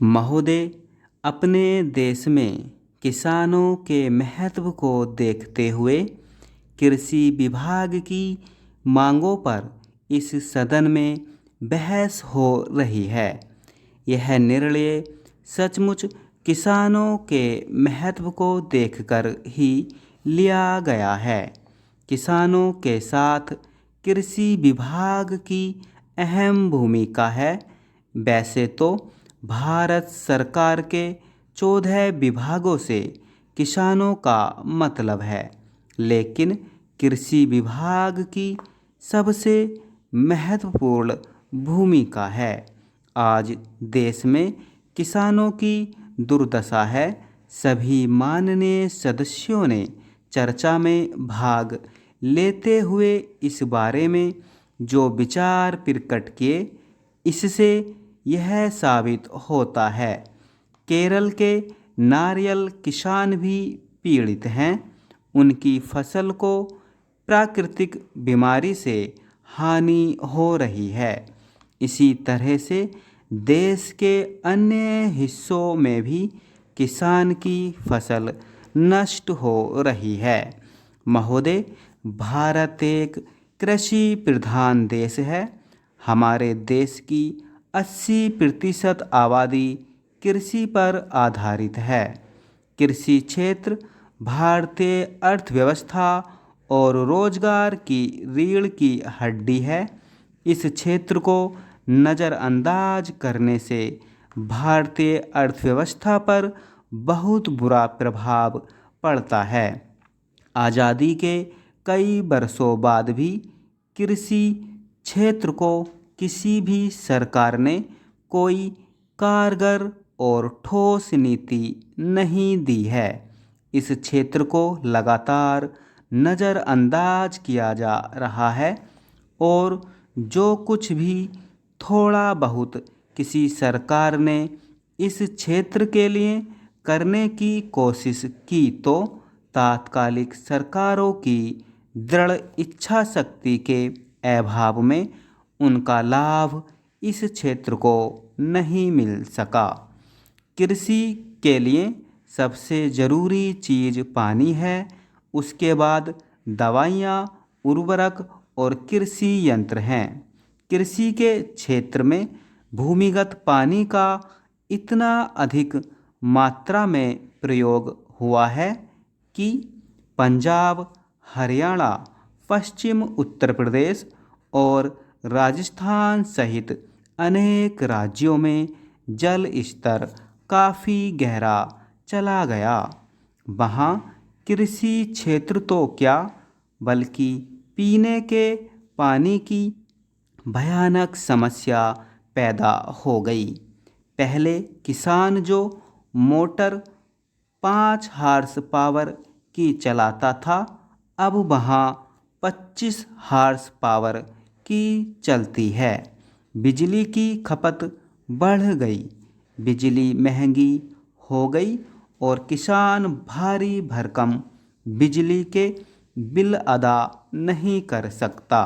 महोदय, अपने देश में किसानों के महत्व को देखते हुए कृषि विभाग की मांगों पर इस सदन में बहस हो रही है। यह निर्णय सचमुच किसानों के महत्व को देखकर ही लिया गया है। किसानों के साथ कृषि विभाग की अहम भूमिका है। वैसे तो भारत सरकार के 14 विभागों से किसानों का मतलब है, लेकिन कृषि विभाग की सबसे महत्वपूर्ण भूमिका है। आज देश में किसानों की दुर्दशा है। सभी माननीय सदस्यों ने चर्चा में भाग लेते हुए इस बारे में जो विचार प्रकट किए, इससे यह साबित होता है केरल के नारियल किसान भी पीड़ित हैं। उनकी फसल को प्राकृतिक बीमारी से हानि हो रही है। इसी तरह से देश के अन्य हिस्सों में भी किसान की फसल नष्ट हो रही है। महोदय, भारत एक कृषि प्रधान देश है। हमारे देश की 80% आबादी कृषि पर आधारित है। कृषि क्षेत्र भारतीय अर्थव्यवस्था और रोजगार की रीढ़ की हड्डी है। इस क्षेत्र को नज़रअंदाज करने से भारतीय अर्थव्यवस्था पर बहुत बुरा प्रभाव पड़ता है। आज़ादी के कई वर्षों बाद भी कृषि क्षेत्र को किसी भी सरकार ने कोई कारगर और ठोस नीति नहीं दी है। इस क्षेत्र को लगातार नज़रअंदाज किया जा रहा है और जो कुछ भी थोड़ा बहुत किसी सरकार ने इस क्षेत्र के लिए करने की कोशिश की तो तात्कालिक सरकारों की दृढ़ इच्छा शक्ति के अभाव में उनका लाभ इस क्षेत्र को नहीं मिल सका। कृषि के लिए सबसे ज़रूरी चीज़ पानी है। उसके बाद दवाइयाँ, उर्वरक और कृषि यंत्र हैं। कृषि के क्षेत्र में भूमिगत पानी का इतना अधिक मात्रा में प्रयोग हुआ है कि पंजाब, हरियाणा, पश्चिम उत्तर प्रदेश और राजस्थान सहित अनेक राज्यों में जल स्तर काफ़ी गहरा चला गया। वहाँ कृषि क्षेत्र तो क्या, बल्कि पीने के पानी की भयानक समस्या पैदा हो गई। पहले किसान जो मोटर 5 हार्स पावर की चलाता था, अब वहाँ 25 हार्स पावर की चलती है। बिजली की खपत बढ़ गई, बिजली महंगी हो गई और किसान भारी भरकम बिजली के बिल अदा नहीं कर सकता।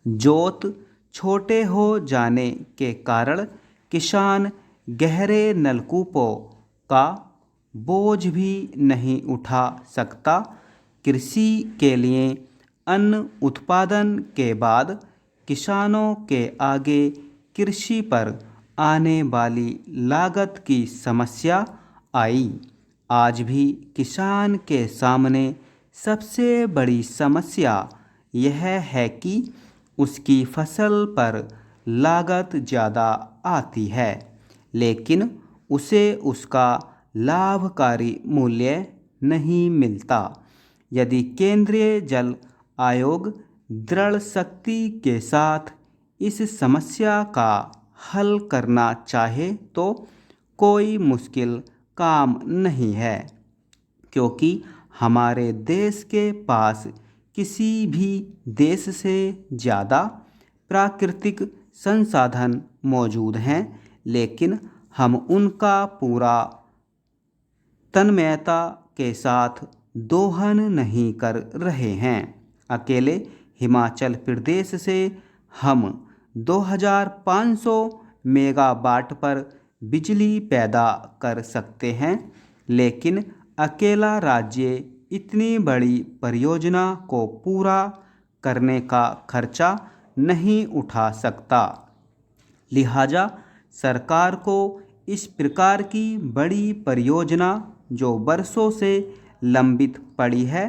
जोत छोटे हो जाने के कारण किसान गहरे नलकूपों का बोझ भी नहीं उठा सकता। कृषि के लिए अन्न उत्पादन के बाद किसानों के आगे कृषि पर आने वाली लागत की समस्या आई। आज भी किसान के सामने सबसे बड़ी समस्या यह है कि उसकी फसल पर लागत ज़्यादा आती है, लेकिन उसे उसका लाभकारी मूल्य नहीं मिलता। यदि केंद्रीय जल आयोग दृढ़ शक्ति के साथ इस समस्या का हल करना चाहे तो कोई मुश्किल काम नहीं है, क्योंकि हमारे देश के पास किसी भी देश से ज़्यादा प्राकृतिक संसाधन मौजूद हैं, लेकिन हम उनका पूरा तन्मयता के साथ दोहन नहीं कर रहे हैं। अकेले हिमाचल प्रदेश से हम 2500 मेगावाट पर बिजली पैदा कर सकते हैं, लेकिन अकेला राज्य इतनी बड़ी परियोजना को पूरा करने का खर्चा नहीं उठा सकता। लिहाजा सरकार को इस प्रकार की बड़ी परियोजना जो वर्षों से लंबित पड़ी है,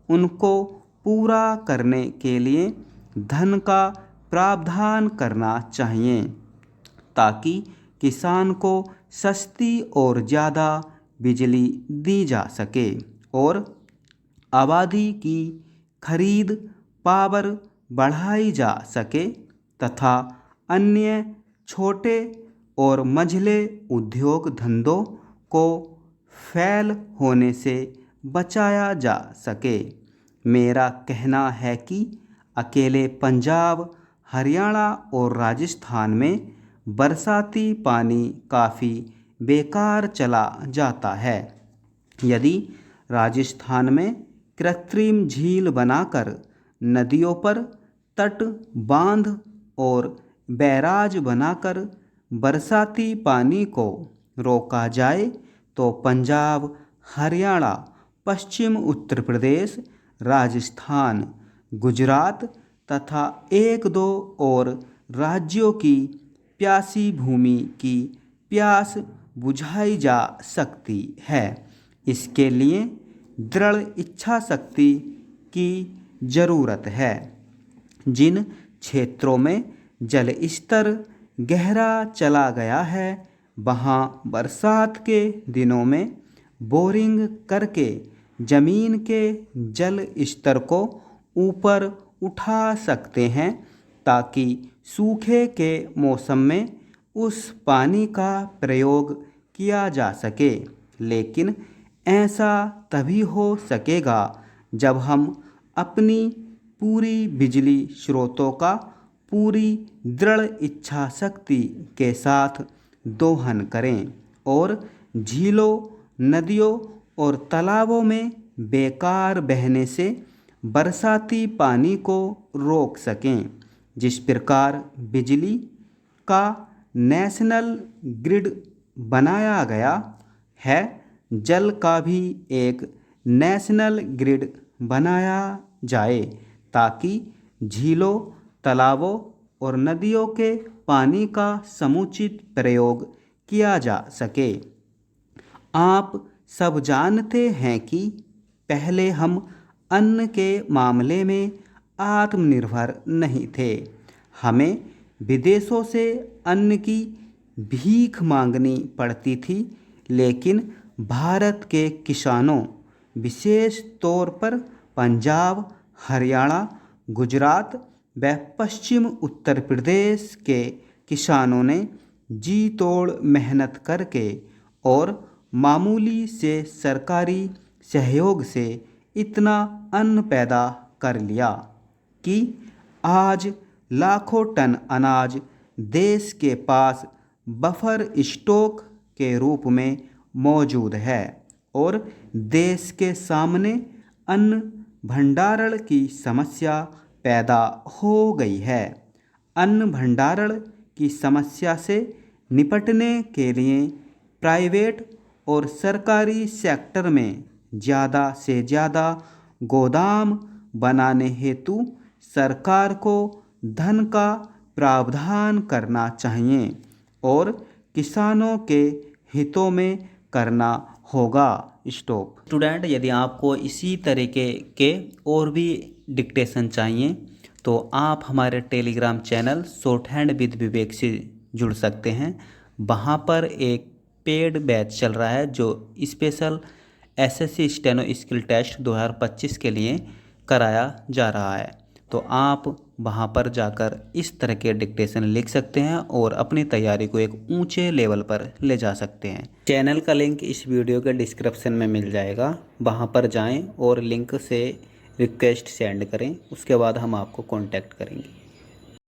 उनको पूरा करने के लिए धन का प्रावधान करना चाहिए, ताकि किसान को सस्ती और ज़्यादा बिजली दी जा सके और आबादी की खरीद पावर बढ़ाई जा सके तथा अन्य छोटे और मझले उद्योग धंधों को फैल होने से बचाया जा सके। मेरा कहना है कि अकेले पंजाब, हरियाणा और राजस्थान में बरसाती पानी काफ़ी बेकार चला जाता है। यदि राजस्थान में कृत्रिम झील बनाकर नदियों पर तट बांध और बैराज बनाकर बरसाती पानी को रोका जाए तो पंजाब, हरियाणा, पश्चिम उत्तर प्रदेश, राजस्थान, गुजरात तथा एक दो और राज्यों की प्यासी भूमि की प्यास बुझाई जा सकती है। इसके लिए दृढ़ इच्छा शक्ति की ज़रूरत है। जिन क्षेत्रों में जल स्तर गहरा चला गया है, वहाँ बरसात के दिनों में बोरिंग करके ज़मीन के जल स्तर को ऊपर उठा सकते हैं, ताकि सूखे के मौसम में उस पानी का प्रयोग किया जा सके। लेकिन ऐसा तभी हो सकेगा जब हम अपनी पूरी बिजली स्रोतों का पूरी दृढ़ इच्छा शक्ति के साथ दोहन करें और झीलों, नदियों और तालाबों में बेकार बहने से बरसाती पानी को रोक सकें। जिस प्रकार बिजली का नेशनल ग्रिड बनाया गया है, जल का भी एक नेशनल ग्रिड बनाया जाए, ताकि झीलों, तालाबों और नदियों के पानी का समुचित प्रयोग किया जा सके। आप सब जानते हैं कि पहले हम अन्न के मामले में आत्मनिर्भर नहीं थे। हमें विदेशों से अन्न की भीख मांगनी पड़ती थी, लेकिन भारत के किसानों, विशेष तौर पर पंजाब, हरियाणा, गुजरात व पश्चिम उत्तर प्रदेश के किसानों ने जी तोड़ मेहनत करके और मामूली से सरकारी सहयोग से इतना अन्न पैदा कर लिया कि आज लाखों टन अनाज देश के पास बफर स्टॉक के रूप में मौजूद है और देश के सामने अन्न भंडारण की समस्या पैदा हो गई है। अन्न भंडारण की समस्या से निपटने के लिए प्राइवेट और सरकारी सेक्टर में ज़्यादा से ज़्यादा गोदाम बनाने हेतु सरकार को धन का प्रावधान करना चाहिए और किसानों के हितों में करना होगा। स्टॉप। स्टूडेंट, यदि आपको इसी तरीके के और भी डिक्टेशन चाहिए तो आप हमारे Telegram channel shorthand with Vivek से जुड़ सकते हैं। वहाँ पर एक पेड बैच चल रहा है जो special SSC steno skill test 2025 के लिए कराया जा रहा है। तो आप वहाँ पर जाकर इस तरह के डिक्टेशन लिख सकते हैं और अपनी तैयारी को एक ऊंचे लेवल पर ले जा सकते हैं। चैनल का लिंक इस वीडियो के डिस्क्रिप्शन में मिल जाएगा, वहाँ पर जाएं और लिंक से रिक्वेस्ट सेंड करें। उसके बाद हम आपको कांटेक्ट करेंगे।